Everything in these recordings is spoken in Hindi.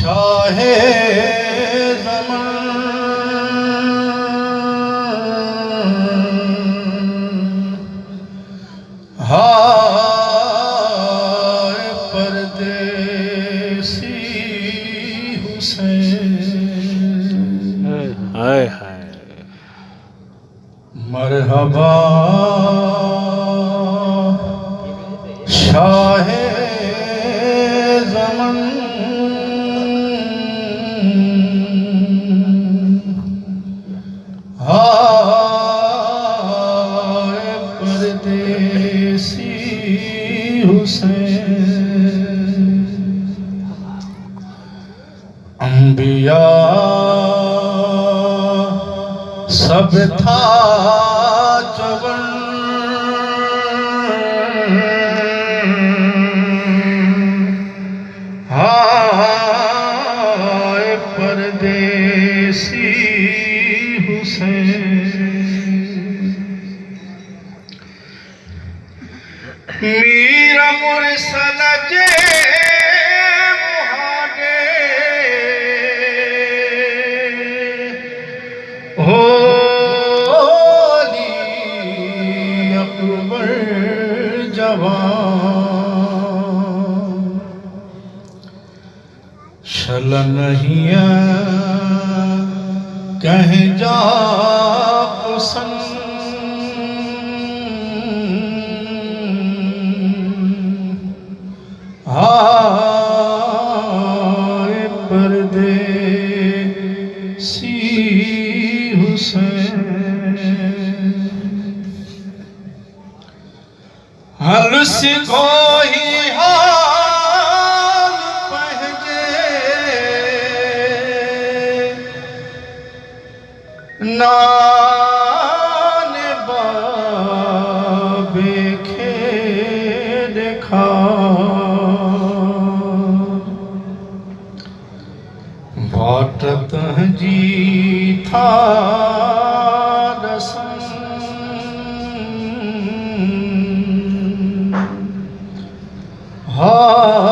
शाहे ज़मान हाय परदेसी हुसैन। हाय हाय मरहबा शाहे ज़मान हाय परदेसी हुसैन। अंबिया सब था जवन हाय परदेसी हुसैन। मीर मुरसल जे मुहाने होली अकबर जवान। शल नहीं कह जा कुसन हाय परदेसी हुसैन। हल सिखो ही हाल पहजे नान बाबे खे देखा वाटत जी था रसन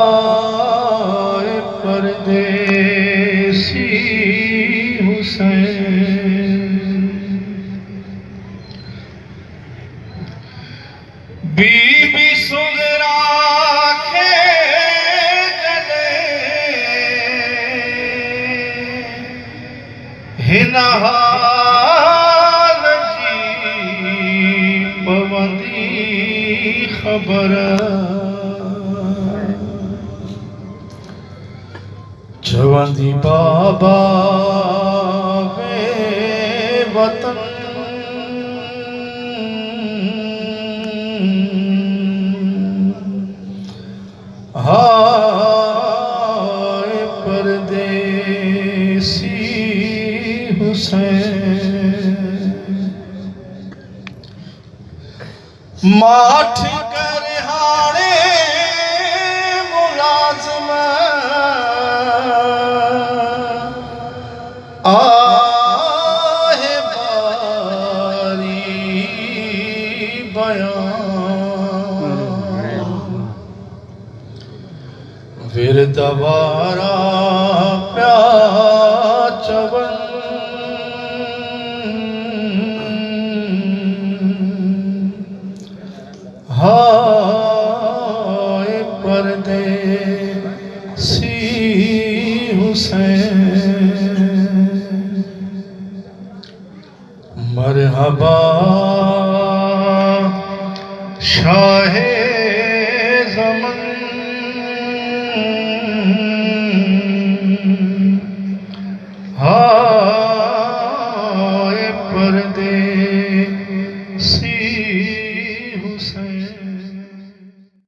हाय परदेसी हुसैन। बीबी सुगरा खे जले हिन हाल जी पवंदी ख़बर चवंदी बाबा वे वतन हाय परदेसी हुसैन। माठ कर हाणे मुलाज़िम आहे बारी बयान। विरद वारा प्या चवन हाय परदेसी हुसैन। मरहबा शाहे ज़मान हाय